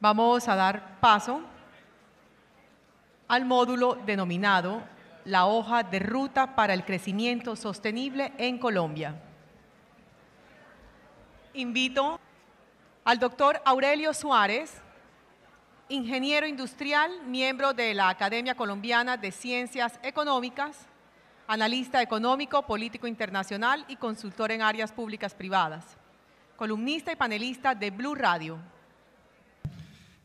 Vamos a dar paso al módulo denominado la hoja de ruta para el crecimiento sostenible en Colombia. Invito al doctor Aurelio Suárez, ingeniero industrial, miembro de la Academia Colombiana de Ciencias Económicas, analista económico, político internacional y consultor en áreas públicas privadas, columnista y panelista de Blue Radio.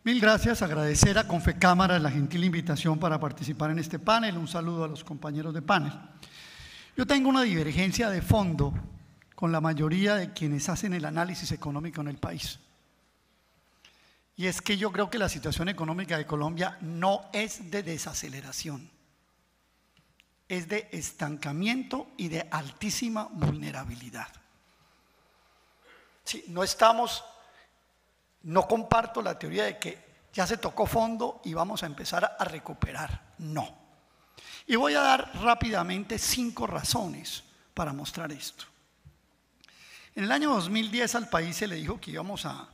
Mil gracias, agradecer a Confecámara la gentil invitación para participar en este panel. Un saludo a los compañeros de panel. Yo tengo una divergencia de fondo con la mayoría de quienes hacen el análisis económico en el país. Y es que yo creo que la situación económica de Colombia no es de desaceleración, es de estancamiento y de altísima vulnerabilidad. Sí, no comparto la teoría de que ya se tocó fondo y vamos a empezar a recuperar. No. Y voy a dar rápidamente 5 razones para mostrar esto. En el año 2010 al país se le dijo que íbamos a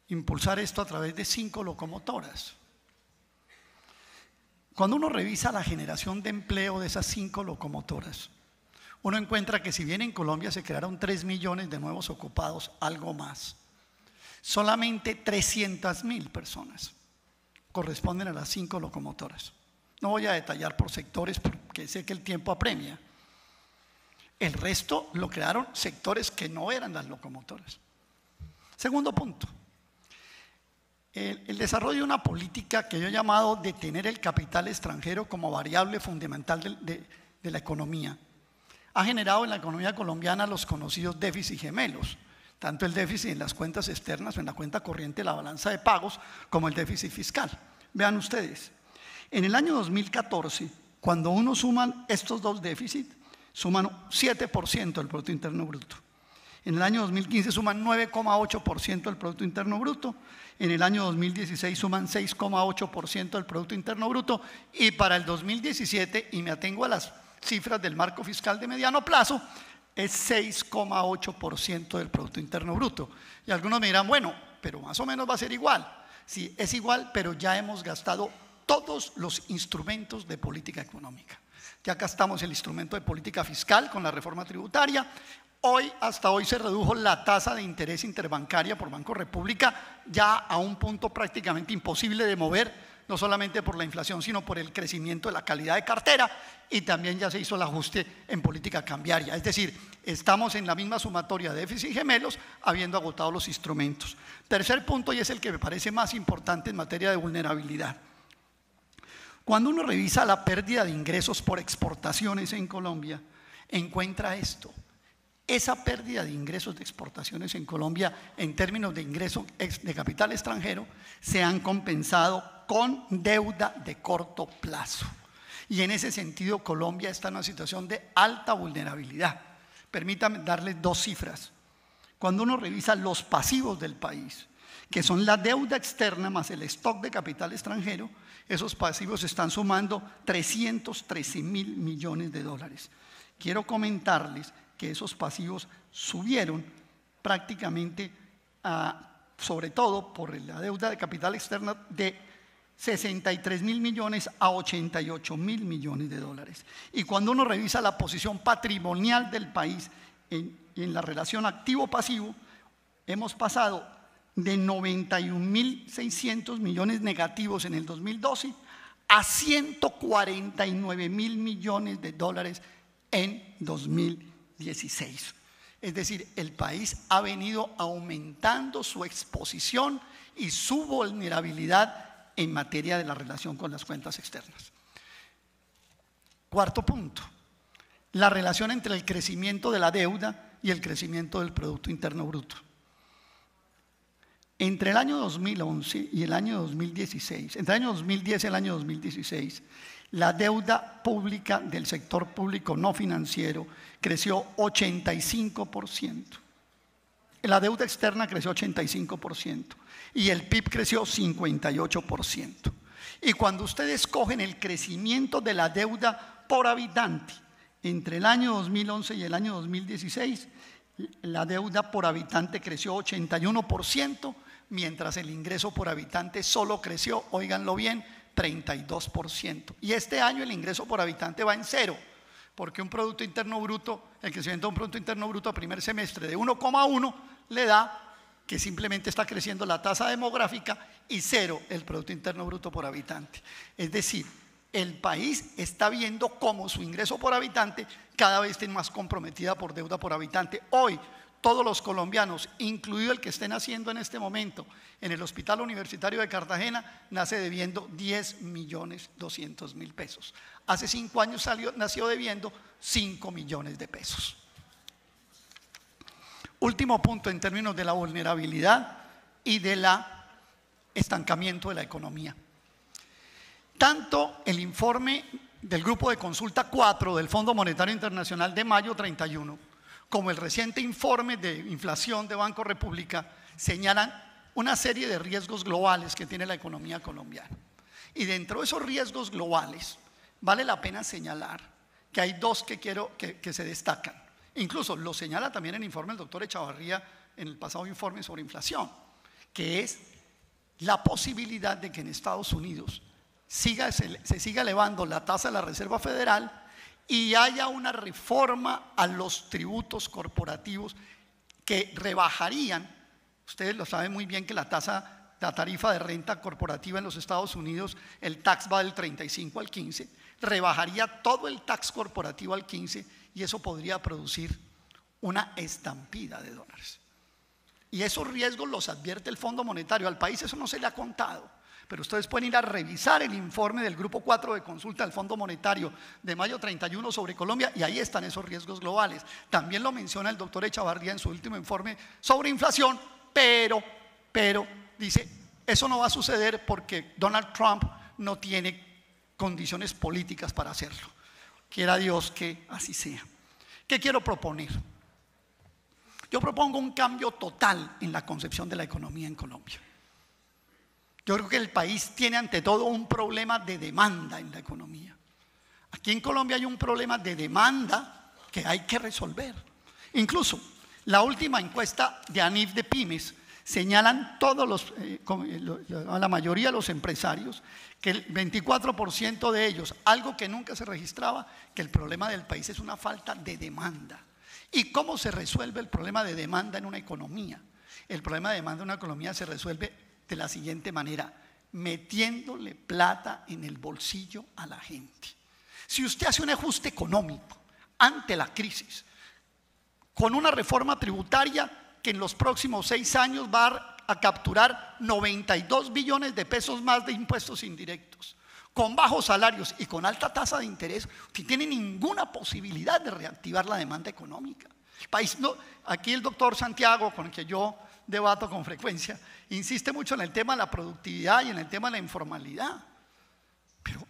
impulsar esto a través de 5 locomotoras. Cuando uno revisa la generación de empleo de esas 5 locomotoras, uno encuentra que si bien en Colombia se crearon 3 millones de nuevos ocupados, algo más, solamente 300.000 personas corresponden a las 5 locomotoras. No voy a detallar por sectores porque sé que el tiempo apremia. El resto lo crearon sectores que no eran las locomotoras. Segundo punto, el desarrollo de una política que yo he llamado de tener el capital extranjero como variable fundamental de la economía ha generado en la economía colombiana los conocidos déficits gemelos, tanto el déficit en las cuentas externas o en la cuenta corriente, la balanza de pagos, como el déficit fiscal. Vean ustedes, en el año 2014, cuando uno suman estos dos déficits, suman 7% del Producto Interno Bruto. En el año 2015 suman 9,8% del Producto Interno Bruto. En el año 2016 suman 6,8% del Producto Interno Bruto. Y para el 2017, y me atengo a las cifras del marco fiscal de mediano plazo, es 6,8% del Producto Interno Bruto. Y algunos me dirán, bueno, pero más o menos va a ser igual. Sí, es igual, pero ya hemos gastado todos los instrumentos de política económica. Ya gastamos el instrumento de política fiscal con la reforma tributaria. Hasta hoy se redujo la tasa de interés interbancaria por Banco República ya a un punto prácticamente imposible de mover, no solamente por la inflación, sino por el crecimiento de la calidad de cartera, y también ya se hizo el ajuste en política cambiaria. Es decir, estamos en la misma sumatoria de déficit gemelos, habiendo agotado los instrumentos. Tercer punto, y es el que me parece más importante en materia de vulnerabilidad. Cuando uno revisa la pérdida de ingresos por exportaciones en Colombia, encuentra esto. Esa pérdida de ingresos de exportaciones en Colombia, en términos de ingreso de capital extranjero, se han compensado con deuda de corto plazo. Y en ese sentido, Colombia está en una situación de alta vulnerabilidad. Permítanme darles 2 cifras. Cuando uno revisa los pasivos del país, que son la deuda externa más el stock de capital extranjero, esos pasivos están sumando 313.000 millones de dólares. Quiero comentarles que esos pasivos subieron prácticamente, sobre todo por la deuda de capital externa, de 63.000 millones a 88.000 millones de dólares. Y cuando uno revisa la posición patrimonial del país en la relación activo-pasivo, hemos pasado de 91.600 millones negativos en el 2012 a 149.000 millones de dólares en 2016. Es decir, el país ha venido aumentando su exposición y su vulnerabilidad en materia de la relación con las cuentas externas. Cuarto punto, la relación entre el crecimiento de la deuda y el crecimiento del Producto Interno Bruto. Entre el año 2011 y el año 2016, entre el año 2010 y el año 2016, la deuda pública del sector público no financiero creció 85%. La deuda externa creció 85% y el PIB creció 58%. Y cuando ustedes cogen el crecimiento de la deuda por habitante entre el año 2011 y el año 2016, la deuda por habitante creció 81%, mientras el ingreso por habitante solo creció, óiganlo bien, 32%. Y este año el ingreso por habitante va en cero, porque un Producto Interno Bruto, el crecimiento de un Producto Interno Bruto a primer semestre de 1,1 le da que simplemente está creciendo la tasa demográfica y cero el Producto Interno Bruto por habitante. Es decir, el país está viendo cómo su ingreso por habitante cada vez está más comprometida por deuda por habitante. Hoy, todos los colombianos, incluido el que estén haciendo en este momento en el Hospital Universitario de Cartagena, nace debiendo 10.200.000 pesos. Hace 5 años nació debiendo 5 millones de pesos. Último punto en términos de la vulnerabilidad y del estancamiento de la economía. Tanto el informe del Grupo de Consulta 4 del Fondo Monetario Internacional de mayo 31, como el reciente informe de inflación de Banco República, señalan una serie de riesgos globales que tiene la economía colombiana. Y dentro de esos riesgos globales, vale la pena señalar que hay dos que quiero que se destacan. Incluso lo señala también el informe del doctor Echavarría en el pasado informe sobre inflación, que es la posibilidad de que en Estados Unidos se siga elevando la tasa de la Reserva Federal y haya una reforma a los tributos corporativos que rebajarían. Ustedes lo saben muy bien que la tarifa de renta corporativa en los Estados Unidos, el tax va del 35 al 15, rebajaría todo el tax corporativo al 15 y eso podría producir una estampida de dólares. Y esos riesgos los advierte el Fondo Monetario. Al país eso no se le ha contado, pero ustedes pueden ir a revisar el informe del Grupo 4 de Consulta del Fondo Monetario de mayo 31 sobre Colombia y ahí están esos riesgos globales. También lo menciona el doctor Echavarría en su último informe sobre inflación, pero dice, eso no va a suceder porque Donald Trump no tiene condiciones políticas para hacerlo. Quiera Dios que así sea. ¿Qué quiero proponer? Yo propongo un cambio total en la concepción de la economía en Colombia. Yo creo que el país tiene ante todo un problema de demanda en la economía. Aquí en Colombia hay un problema de demanda que hay que resolver. Incluso la última encuesta de ANIF de Pymes señalan la mayoría de los empresarios que el 24% de ellos, algo que nunca se registraba, que el problema del país es una falta de demanda. ¿Y cómo se resuelve el problema de demanda en una economía? El problema de demanda en una economía se resuelve de la siguiente manera: metiéndole plata en el bolsillo a la gente. Si usted hace un ajuste económico ante la crisis, con una reforma tributaria que en los próximos 6 años va a capturar 92 billones de pesos más de impuestos indirectos, con bajos salarios y con alta tasa de interés, usted tiene ninguna posibilidad de reactivar la demanda económica. El país no, aquí el doctor Santiago, con el que yo debato con frecuencia, insiste mucho en el tema de la productividad y en el tema de la informalidad.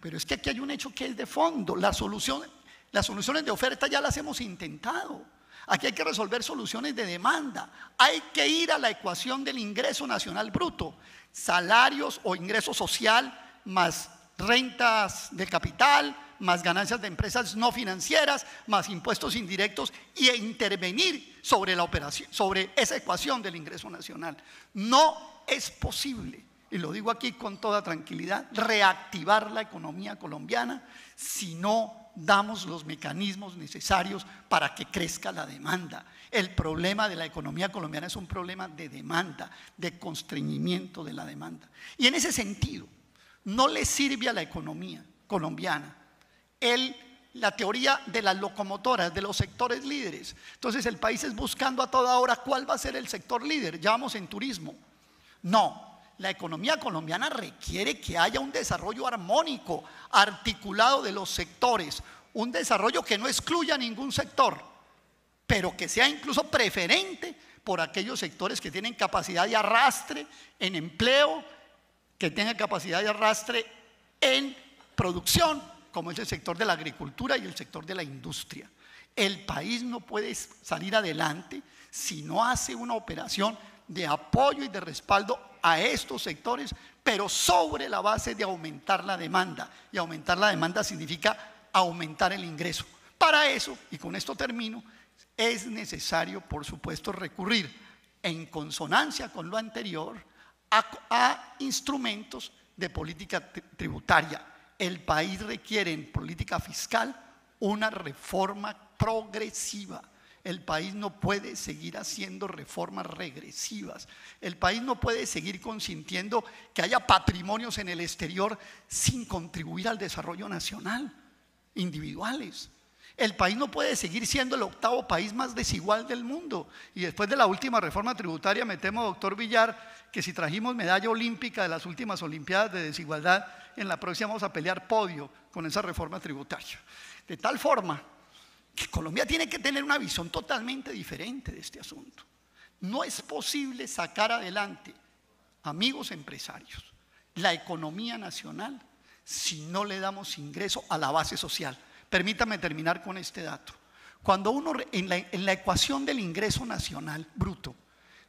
Pero es que aquí hay un hecho que es de fondo. Las soluciones de oferta ya las hemos intentado. Aquí hay que resolver soluciones de demanda. Hay que ir a la ecuación del ingreso nacional bruto. Salarios o ingreso social más rentas de capital, más ganancias de empresas no financieras, más impuestos indirectos e intervenir sobre la operación, sobre esa ecuación del ingreso nacional. No es posible, y lo digo aquí con toda tranquilidad, reactivar la economía colombiana si no damos los mecanismos necesarios para que crezca la demanda. El problema de la economía colombiana es un problema de demanda, de constreñimiento de la demanda. Y en ese sentido, no le sirve a la economía colombiana la teoría de las locomotoras, de los sectores líderes. Entonces el país es buscando a toda hora cuál va a ser el sector líder. Ya vamos en turismo. No, la economía colombiana requiere que haya un desarrollo armónico, articulado de los sectores, un desarrollo que no excluya a ningún sector, pero que sea incluso preferente por aquellos sectores que tienen capacidad de arrastre en empleo, que tengan capacidad de arrastre en producción, como es el sector de la agricultura y el sector de la industria. El país no puede salir adelante si no hace una operación de apoyo y de respaldo a estos sectores, pero sobre la base de aumentar la demanda. Y aumentar la demanda significa aumentar el ingreso. Para eso, y con esto termino, es necesario, por supuesto, recurrir en consonancia con lo anterior a instrumentos de política tributaria. El país requiere en política fiscal una reforma progresiva. El país no puede seguir haciendo reformas regresivas. El país no puede seguir consintiendo que haya patrimonios en el exterior sin contribuir al desarrollo nacional, individuales. El país no puede seguir siendo el 8º país más desigual del mundo. Y después de la última reforma tributaria, me temo, doctor Villar, que si trajimos medalla olímpica de las últimas Olimpiadas de desigualdad, en la próxima vamos a pelear podio con esa reforma tributaria. De tal forma que Colombia tiene que tener una visión totalmente diferente de este asunto. No es posible sacar adelante, amigos empresarios, la economía nacional si no le damos ingreso a la base social. Permítame terminar con este dato. Cuando uno en la ecuación del ingreso nacional bruto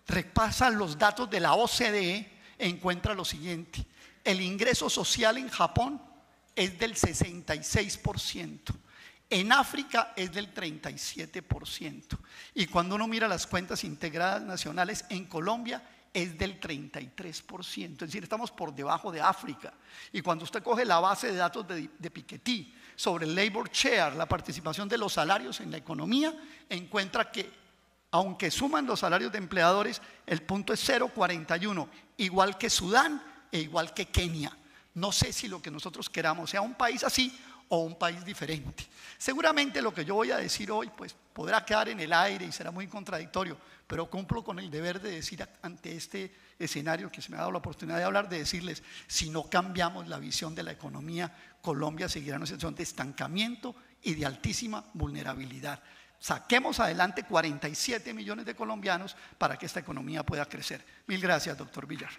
repasa los datos de la OCDE, encuentra lo siguiente: el ingreso social en Japón es del 66%, en África es del 37%, y cuando uno mira las cuentas integradas nacionales en Colombia es del 33%, es decir, estamos por debajo de África. Y cuando usted coge la base de datos de Piketty sobre el labor share, la participación de los salarios en la economía, encuentra que aunque suman los salarios de empleadores, el punto es 0,41, igual que Sudán e igual que Kenia. No sé si lo que nosotros queramos sea un país así o un país diferente. Seguramente lo que yo voy a decir hoy pues podrá quedar en el aire y será muy contradictorio, pero cumplo con el deber de decir ante este escenario que se me ha dado la oportunidad de hablar, de decirles: si no cambiamos la visión de la economía, Colombia seguirá en una situación de estancamiento y de altísima vulnerabilidad. Saquemos adelante 47 millones de colombianos para que esta economía pueda crecer. Mil gracias, doctor Villar.